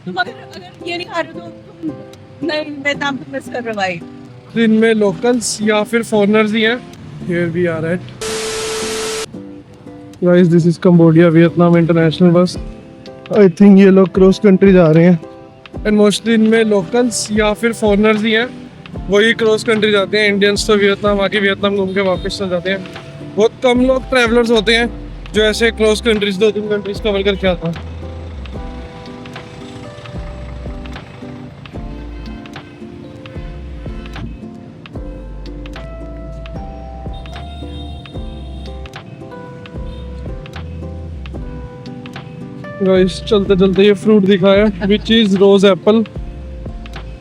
तुम अगर ये नहीं खा रहे हो तो तुम नहीं वियतनाम को मिस कर रहे हो भाई। इनमें लोकल्स या फिर फॉरेनर्स ही हैं। Here we are at guys, this is Cambodia Vietnam international bus. I think ये लोग क्रॉस कंट्री जा रहे हैं एंड मोस्टली इनमें लोकल्स या फिर फॉरेनर्स ही हैं। वही क्रॉस कंट्री जाते हैं। इंडियंस तो वियतनाम आके वियतनाम घूम के वापस चल जाते हैं। बहुत कम लोग ट्रैवलर्स होते हैं जो ऐसे क्रॉस कंट्रीज 2-3 कंट्रीज कवर करके आता है। गाइस चलते चलते ये फ्रूट दिखाया which is rose apple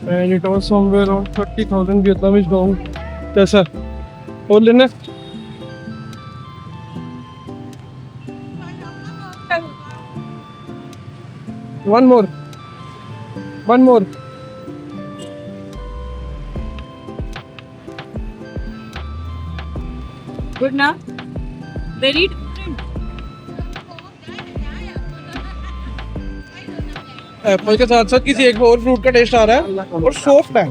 and it was somewhere around 30,000 Vietnamese down. कैसा और लेना? One more one more. Good ना, वेरी डिफरेंट। एप्पल के साथ साथ किसी एक और फ्रूट का टेस्ट आ रहा है और सॉफ्ट है।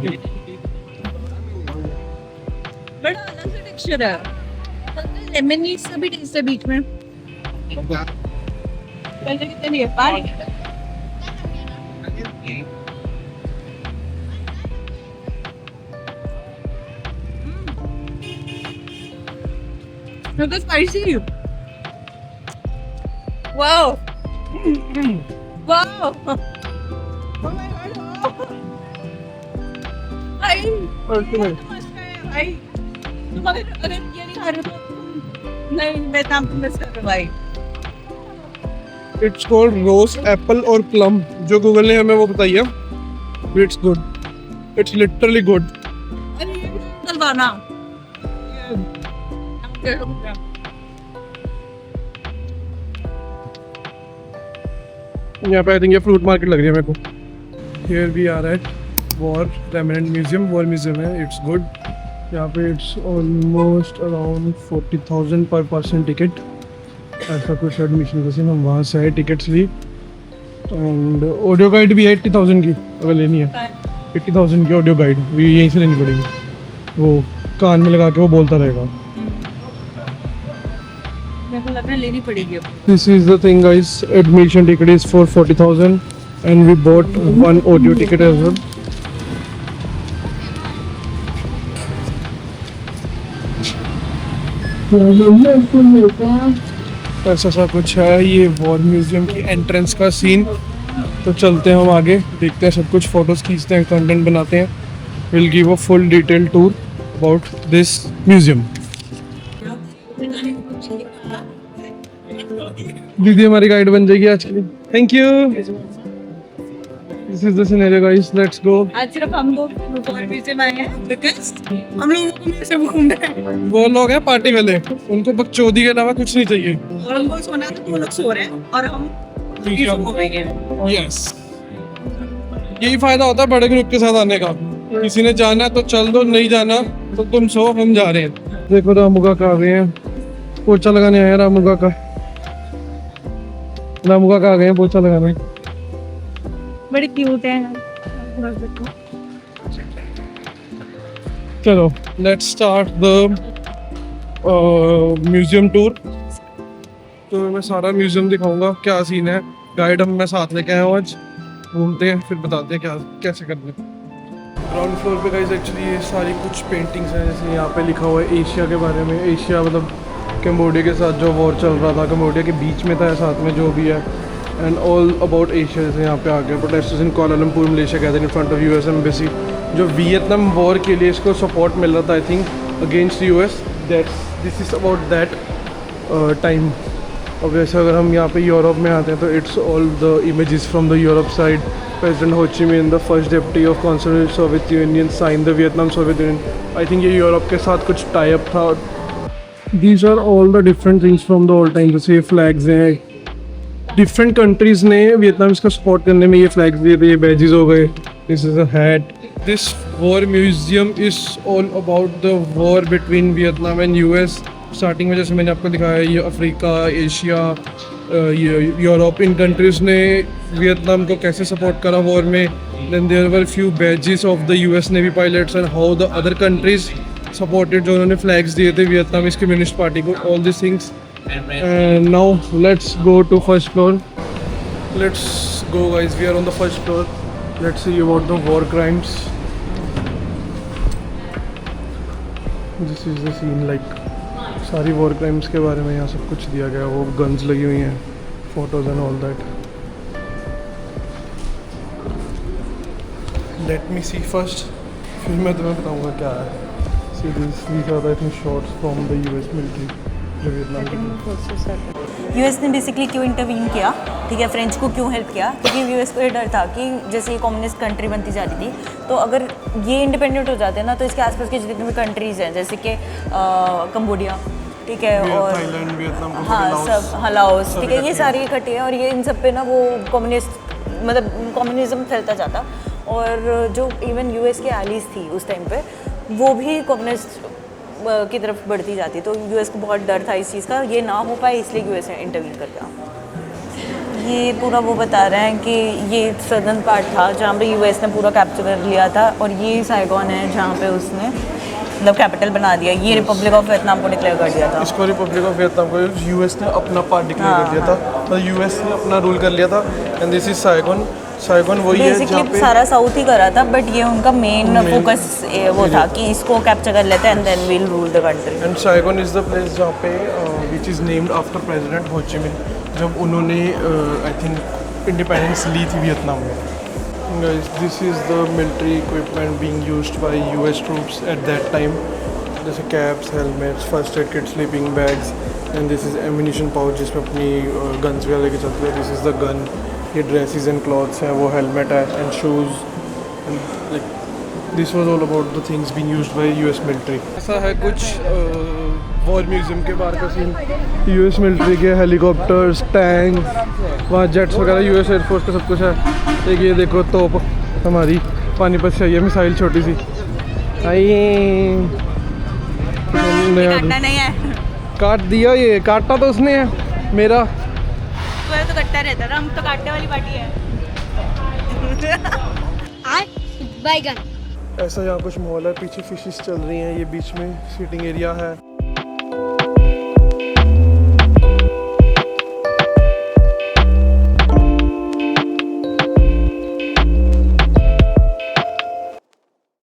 बड़ा अलग सा टेक्सचर है, लेमनी सा भी टेस्ट है बीच में। पैसे कितने लिए? 5। Look, it's spicy. Wow. Wow. Oh my god. Oh. भाई अल्टीमेट। मस्त है भाई। तुम अगर ये नहीं खा रहे हो तो तुम नहीं वियतनाम को मिस कर रहे हो भाई। इट्स कॉल्ड रोज एप्पल और प्लम। जो गूगल ने हमें वो बताई है। It's good, it's literally good. अरे ये भी डलवाना। यहाँ पे आई थिंक ये फ्रूट मार्केट लग रही है मेरे को। Here we are at war remnant museum. War museum है, इट्स गुड। यहाँ पे इट्स ऑलमोस्ट अराउंड 40,000 पर पर्सन टिकट। ऐसा कुछ एडमिशन का सीन। हम वहाँ से आए, टिकट्स ली एंड ऑडियो गाइड भी है 80,000 की अगर लेनी है। 80,000 की ऑडियो गाइड भी यहीं से लेनी पड़ेगी। वो कान में लगा के वो बोलता रहेगा। मेरे को लग रहा है लेनी पड़ेगी अब। This is the thing guys, admission ticket is for 40,000 and we bought one audio ticket as well. ऐसा सा कुछ है ये वॉर म्यूजियम की एंट्रेंस का सीन। तो चलते हैं हम आगे, देखते हैं सब कुछ, फोटोज खींचते हैं, कंटेंट बनाते हैं। Will give a full detail tour about this museum. दीदी हमारी गाइड बन जाएगी आज के लिए। Thank you. This is the scenario guys, let's go. आज सिर्फ हम दो और पीछे आए हैं बिकॉज़ हम लोगों को ऐसे घूम रहे हैं वो लोग हैं पार्टी वाले, उनको बकचोदी के अलावा कुछ नहीं चाहिए। और हमको सोना है तो वो लोग सो रहे हैं और हम घूमेंगे। यस, यही फायदा होता है बड़े ग्रुप के साथ आने का। किसी ने जाना तो चल दो, नहीं जाना तो तुम सो, हम जा रहे हैं। देखो रामुगा का आ गए हैं, पोछा लगाने आए हैं। रामुगा का आ गए हैं पोछा लगाने। बड़े क्यूट हैं। चलो let's start the museum tour. तो मैं सारा म्यूजियम दिखाऊंगा, क्या सीन है। गाइड हम मैं साथ लेके आया हूँ आज, घूमते हैं फिर बताते हैं क्या कैसे करना है। ग्राउंड फ्लोर पे गाइस एक्चुअली ये सारी कुछ पेंटिंग्स हैं। जैसे यहाँ पे लिखा हुआ है एशिया के बारे में। एशिया मतलब कंबोडिया के साथ जो वॉर चल रहा था, कंबोडिया के बीच में था साथ में जो भी है, एंड ऑल अबाउट एशिया। जैसे यहाँ पे आ गया protesters in Kuala Lumpur Malaysia gathered in front of US embassy. जो वियतनाम वॉर के लिए इसको सपोर्ट मिल रहा था I think against US, that's this is about that time. और वैसे अगर हम यहाँ पे यूरोप में आते हैं तो it's all the images from the Europe side. President Ho Chi Minh the first deputy of constituent Soviet Union sign the Vietnam Soviet Union. I think ये यूरोप के साथ कुछ टाई अप था। These are all the different things from the old time. जैसे ये flags हैं, different countries ने Vietnam का सपोर्ट करने में ये फ्लैग्स दिए थे। ये बैजेस हो गए, this is a hat. This war museum is all about the war between Vietnam and US. Starting में जैसे मैंने आपको दिखाया ये अफ्रीका, एशिया यूरोपियन कंट्रीज ने वियतनाम को कैसे सपोर्ट करा वॉर में. Then there were few badges of the US navy pilots and how the other countries supported, जो उन्होंने फ्लैग्स दिए थे वियतनामीज कम्युनिस्ट पार्टी को. All this things. And now let's go to first floor. Let's go guys, we are on the first floor. Let's see about the war crimes. This is the scene, like सारी war crimes के बारे में यहाँ सब कुछ दिया गया. वो guns लगी हुई हैं, photos and all that. Let me see first. फिर मैं तुम्हें बताऊँगा क्या है. See these are the shots from the US military. US ने बेसिकली क्यों इंटरवीन किया, ठीक है, फ्रेंच को क्यों हेल्प किया, क्योंकि यूएस को ये डर था कि जैसे ये कम्युनिस्ट कंट्री बनती जा रही थी, तो अगर ये इंडिपेंडेंट हो जाते हैं ना, तो इसके आसपास के जितने भी कंट्रीज़ हैं जैसे कि कंबोडिया, ठीक है, और थाईलैंड, वियतनाम, हाँ सब, हाँ लाओस, ठीक है, ये सारी इकट्ठे हैं और ये इन सब पे ना वो कम्युनिस्ट मतलब कम्युनिज्म फैलता जाता. और जो इवन यूएस के एलीज थी उस टाइम पे, वो भी कम्युनिस्ट की तरफ बढ़ती जाती. तो यूएस को बहुत डर था इस चीज़ का, ये ना हो पाए इसलिए यूएस ने इंटरवीन कर दिया. ये पूरा वो बता रहे हैं कि ये सदर्न पार्ट था जहाँ पे यूएस ने पूरा कैप्चर कर लिया था, और ये साइगॉन है जहाँ पे उसने मतलब कैपिटल बना दिया. ये रिपब्लिक ऑफ वियतनाम को डिक्लेयर कर दिया था. इसको रिपब्लिक ऑफ वियतनाम को यूएस ने अपना पार्ट डिक्लेयर कर दिया था. तो यूएस ने अपना रूल कर लिया था. And this is Saigon. Saigon वही है जहाँ बेसिकली पे सारा साउथ ही करा था, बट ये उनका मेन फोकस वो था कि इसको कैप्चर कर लेते हैं and then we'll rule the country. And Saigon is the place जहाँ पे which is named after president Ho Chi मिन, जब उन्होंने आई थिंक इंडिपेंडेंस ली थी वियतनाम में. This is the military equipment being used by US troops at that time, जैसे caps, helmets, first aid kit, sleeping bags. And this is ammunition pouch जिसमें अपनी guns वगैरह लेके चलते हैं. This is the gun. ये dresses and clothes हैं, वो हेलमेट है and shoes. Like this was all about the things being used by US military. ऐसा है कुछ वॉर म्यूजियम के बाहर का सीन. यूएस मिलिट्री के हेलीकॉप्टर्स, टैंक, वहाँ जेट्स वगैरह, यूएस एयरफोर्स का सब कुछ है. एक ये देखो तोप हमारी पानीपत से आई है, मिसाइल छोटी सी आई. काटना नहीं है, काट दिया, ये काटा तो उसने है मेरा. तो कट्टा रहता था, हम तो काटने वाली पार्टी है. ऐसा यहाँ कुछ मॉल है, पीछे फिशेस चल रही हैं, ये बीच में सीटिंग एरिया है.